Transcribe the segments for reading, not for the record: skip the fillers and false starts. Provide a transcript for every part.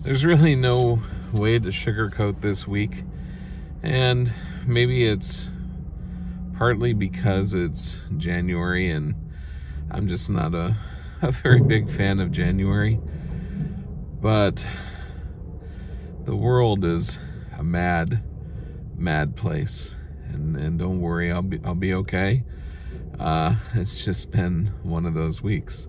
There's really no way to sugarcoat this week, and maybe it's partly because it's January and I'm just not a very big fan of January, but the world is a mad place, and don't worry, I'll be okay. It's just been one of those weeks.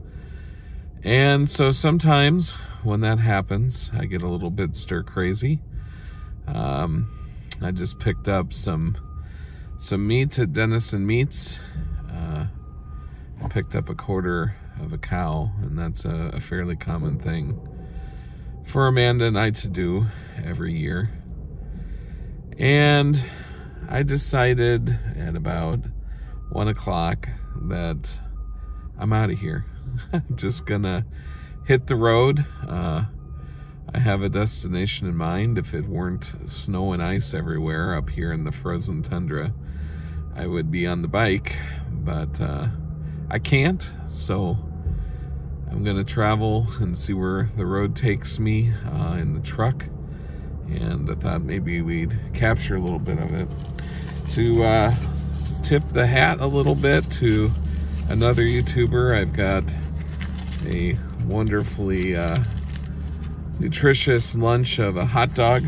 And so sometimes when that happens, I get a little bit stir crazy. I just picked up some meat at Dennison Meats. I picked up a quarter of a cow, and that's a fairly common thing for Amanda and I to do every year. And I decided at about 1 o'clock that I'm out of here. I'm just gonna hit the road. I have a destination in mind. If it weren't snow and ice everywhere up here in the frozen tundra, I would be on the bike, but I can't, so I'm gonna travel and see where the road takes me in the truck. And I thought maybe we'd capture a little bit of it. To tip the hat a little bit to another YouTuber, I've got a wonderfully nutritious lunch of a hot dog,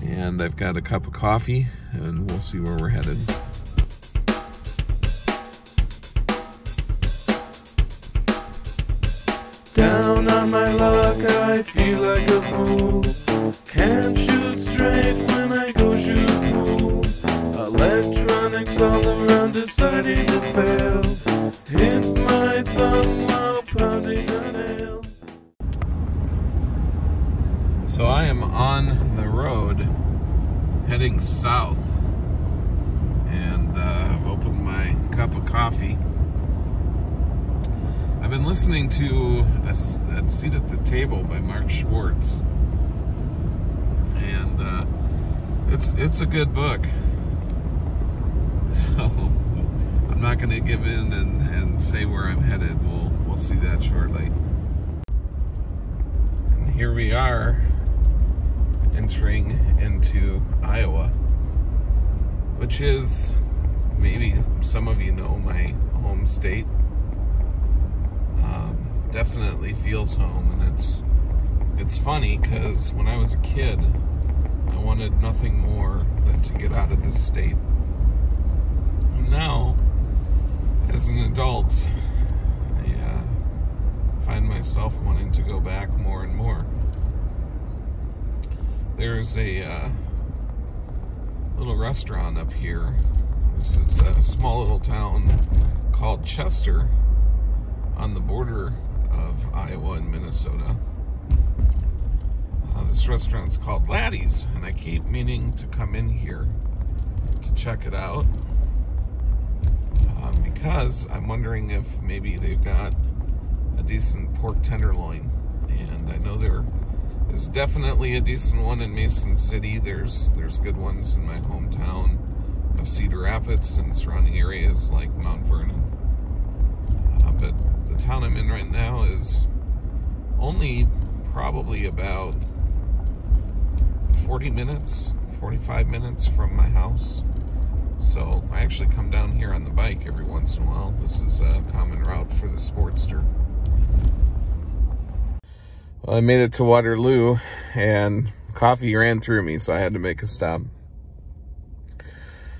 and I've got a cup of coffee, and we'll see where we're headed. Down on my luck, I feel like a fool. Can't shoot straight when I go shoot pool. Electronics all around deciding to fail. Hit my thumb while pounding a nail. So I am on the road heading south, and I've opened my cup of coffee. I've been listening to a Seat at the Table by Mark Schwartz, and it's a good book. So I'm not going to give in and say where I'm headed. We'll see that shortly. And here we are, entering into Iowa, which is, maybe some of you know, my home state. Definitely feels home, and it's funny because when I was a kid, I wanted nothing more than to get out of this state. And now, as an adult, I find myself wanting to go back more and more. There's a little restaurant up here. This is a small little town called Chester on the border of Iowa and Minnesota. This restaurant's called Laddie's, and I keep meaning to come in here to check it out because I'm wondering if maybe they've got a decent pork tenderloin. And I know there is definitely a decent one in Mason City. There's good ones in my hometown of Cedar Rapids and surrounding areas like Mount Vernon. But the town I'm in right now is only probably about 45 minutes from my house. So I actually come down here on the bike every once in a while. This is a common route for the Sportster. Well, I made it to Waterloo, and coffee ran through me, so I had to make a stop.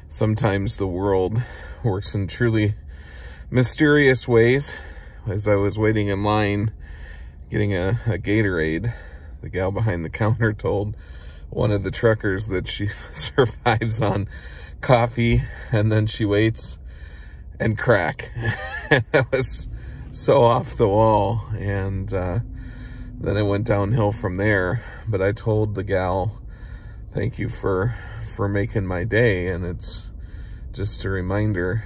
Sometimes the world works in truly mysterious ways. As I was waiting in line getting a Gatorade, the gal behind the counter told one of the truckers that she survives on coffee, and then she waits and crack. That was so off the wall, and then it went downhill from there. But I told the gal, thank you for making my day, and it's just a reminder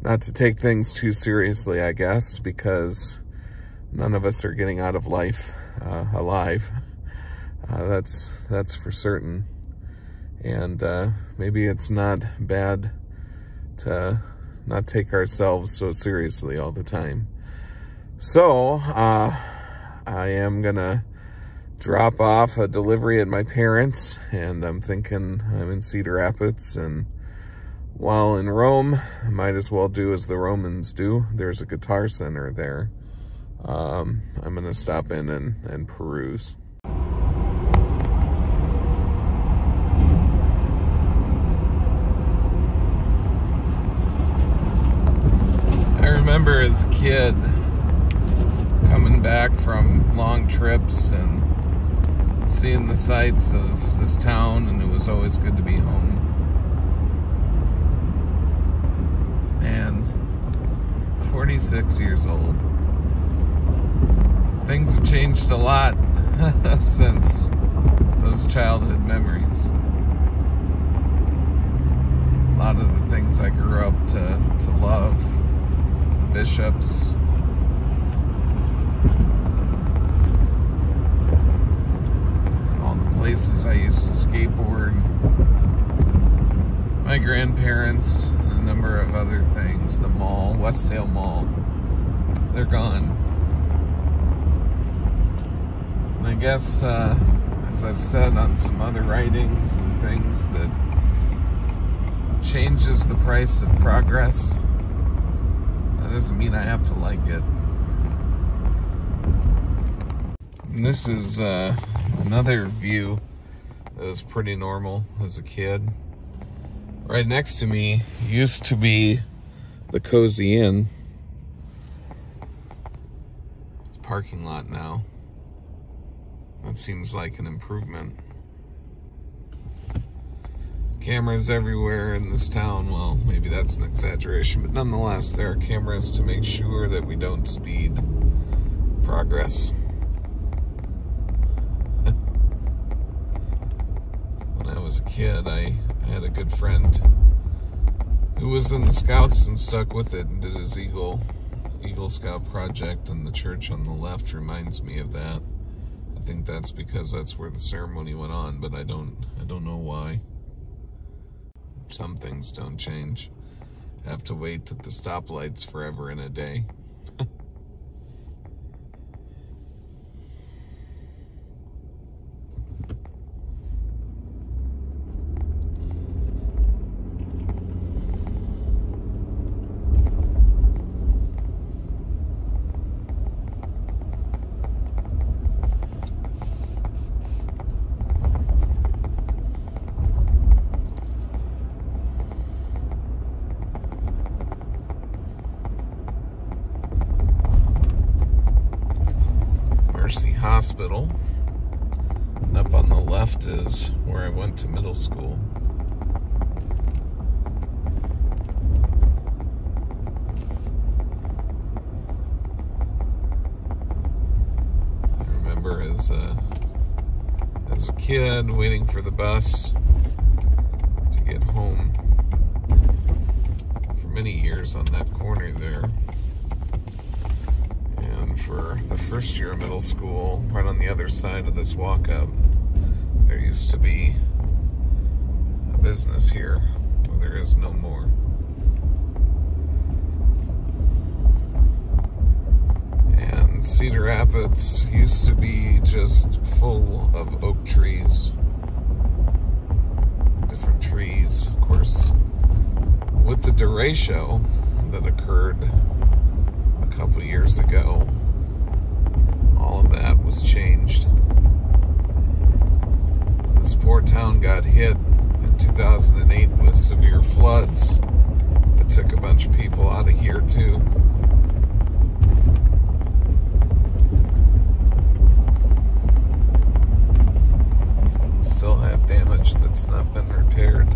not to take things too seriously, I guess, because none of us are getting out of life alive. That's for certain. And maybe it's not bad to not take ourselves so seriously all the time. So I am gonna drop off a delivery at my parents', and I'm thinking I'm in Cedar Rapids, and while in Rome, I might as well do as the Romans do. There's a guitar center there. I'm gonna stop in and peruse. I remember as a kid coming back from long trips and seeing the sights of this town, and it was always good to be home. And 46 years old. Things have changed a lot since those childhood memories. A lot of the things I grew up to love, the bishops, all the places I used to skateboard, my grandparents, and a number of other things, the mall, Westdale Mall, they're gone. And I guess, as I've said on some other writings and things, that change is the price of progress. That doesn't mean I have to like it. And this is another view that was pretty normal as a kid. Right next to me used to be the Cozy Inn. It's a parking lot now. That seems like an improvement. Cameras everywhere in this town. Well, maybe that's an exaggeration, but nonetheless, there are cameras to make sure that we don't speed progress. When I was a kid, I had a good friend who was in the Scouts and stuck with it and did his Eagle Scout project, and the church on the left reminds me of that. I think that's because that's where the ceremony went on, but I don't know why. Some things don't change. I have to wait at the stoplights forever in a day. Hospital, and up on the left is where I went to middle school. I remember as a kid waiting for the bus to get home for many years on that corner there. For the first year of middle school, right on the other side of this walk-up, there used to be a business here, where there is no more. And Cedar Rapids used to be just full of oak trees, different trees. Of course, with the derecho that occurred a couple years ago, all of that was changed. This poor town got hit in 2008 with severe floods that took a bunch of people out of here too. Still have damage that's not been repaired.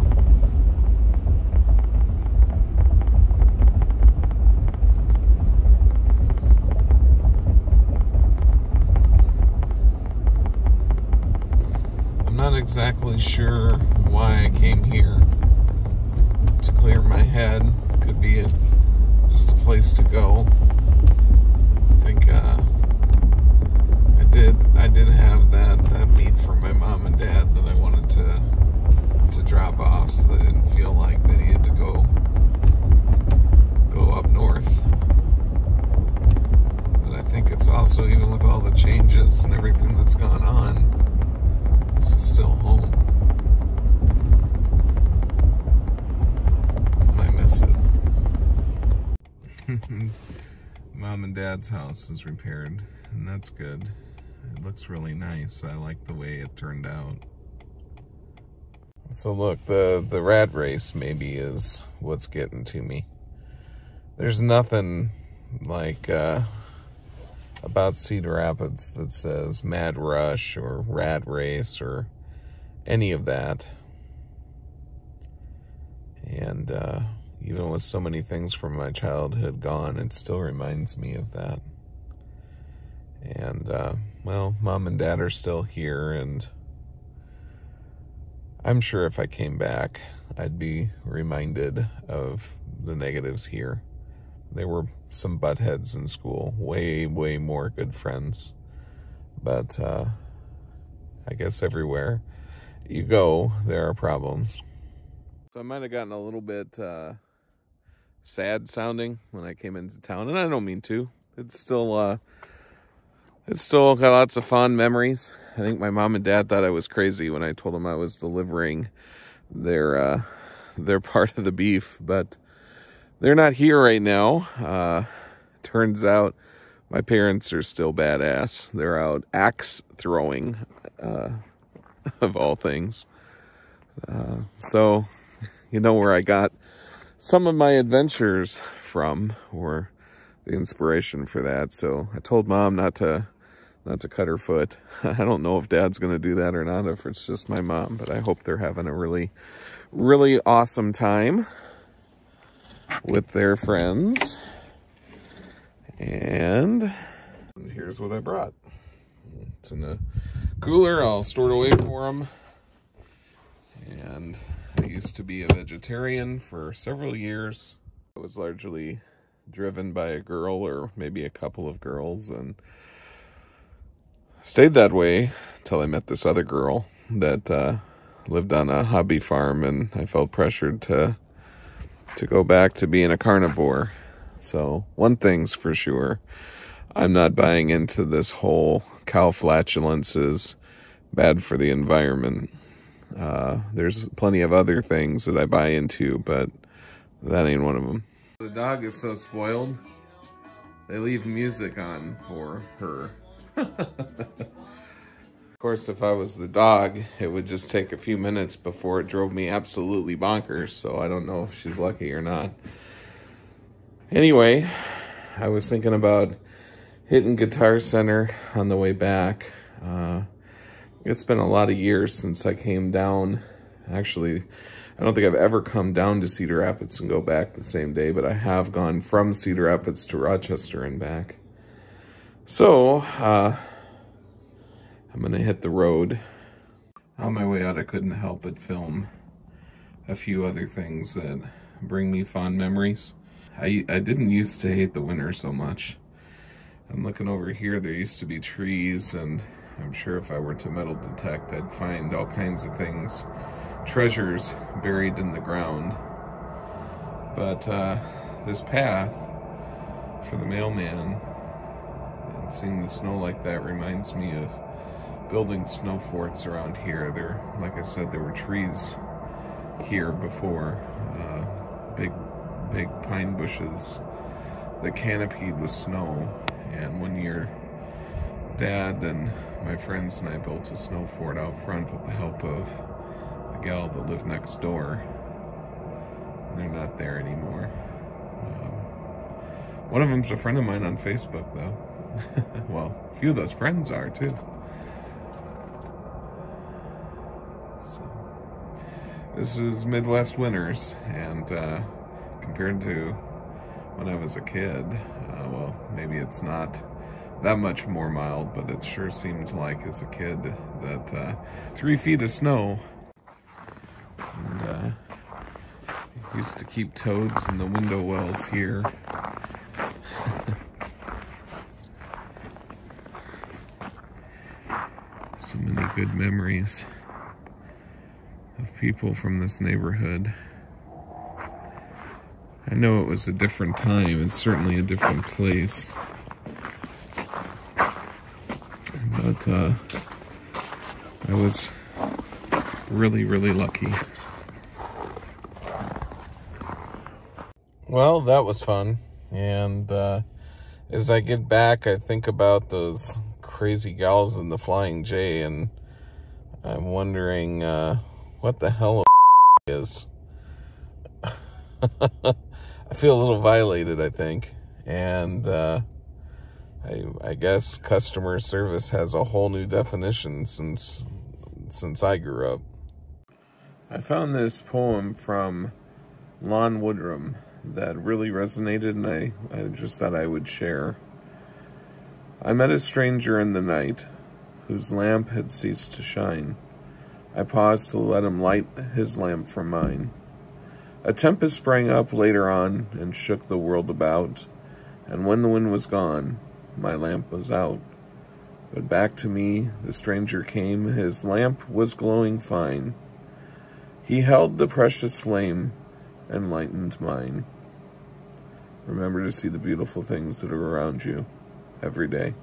Exactly sure why I came here. To clear my head. Could be just a place to go. I think I did have that meat for my mom and dad that I wanted to drop off, so they didn't feel like they needed to go up north. But I think it's also, even with all the change chaos and everything that's gone on, this is still home. I miss it. Mom and Dad's house is repaired, and that's good. It looks really nice. I like the way it turned out. So look, the rat race maybe is what's getting to me. There's nothing like about Cedar Rapids that says Mad Rush or Rat Race or any of that. And even with so many things from my childhood gone, it still reminds me of that. And well, Mom and Dad are still here, and I'm sure if I came back, I'd be reminded of the negatives here. There were some butt heads in school, way more good friends. But I guess everywhere you go, there are problems. So I might have gotten a little bit sad sounding when I came into town, and I don't mean to. It's still got lots of fond memories. I think my mom and dad thought I was crazy when I told them I was delivering their part of the beef, but they're not here right now. Turns out my parents are still badass. They're out axe throwing, of all things. So, you know where I got some of my adventures from, or the inspiration for that. So I told Mom not to cut her foot. I don't know if Dad's going to do that or not, if it's just my mom, but I hope they're having a really awesome time with their friends. And here's what I brought. It's in a cooler. I'll store it away for them. And I used to be a vegetarian for several years. I was largely driven by a girl, or maybe a couple of girls, and stayed that way until I met this other girl that lived on a hobby farm, and I felt pressured to go back to being a carnivore. So one thing's for sure, I'm not buying into this whole cow flatulence is bad for the environment. There's plenty of other things that I buy into, but that ain't one of them. The dog is so spoiled, they leave music on for her. Of course, if I was the dog, it would just take a few minutes before it drove me absolutely bonkers, so I don't know if she's lucky or not. Anyway, I was thinking about hitting Guitar Center on the way back. It's been a lot of years since I came down. Actually, I don't think I've ever come down to Cedar Rapids and go back the same day, but I have gone from Cedar Rapids to Rochester and back. So, I'm gonna hit the road. On my way out, I couldn't help but film a few other things that bring me fond memories. I didn't used to hate the winter so much. I'm looking over here, there used to be trees, and I'm sure if I were to metal detect, I'd find all kinds of things, treasures buried in the ground. But this path for the mailman, and seeing the snow like that reminds me of building snow forts around here. There, like I said, there were trees here before, big pine bushes that canopied with snow. And one year, Dad and my friends and I built a snow fort out front with the help of the gal that lived next door. And they're not there anymore. One of them's a friend of mine on Facebook, though. Well, a few of those friends are, too. So, this is Midwest winters, and compared to when I was a kid, well, maybe it's not that much more mild, but it sure seemed like as a kid that 3 feet of snow. And used to keep toads in the window wells here. So many good memories of people from this neighborhood. I know it was a different time, it's certainly a different place. but I was really, really lucky. Well, that was fun. And as I get back, I think about those crazy gals in the Flying J, and I'm wondering what the hell is. I feel a little violated, I think. And I guess customer service has a whole new definition since I grew up. I found this poem from Lon Woodrum that really resonated, and I just thought I would share. I met a stranger in the night, whose lamp had ceased to shine. I paused to let him light his lamp from mine. A tempest sprang up later on and shook the world about, and when the wind was gone, my lamp was out. But back to me the stranger came, his lamp was glowing fine. He held the precious flame and lightened mine. Remember to see the beautiful things that are around you every day.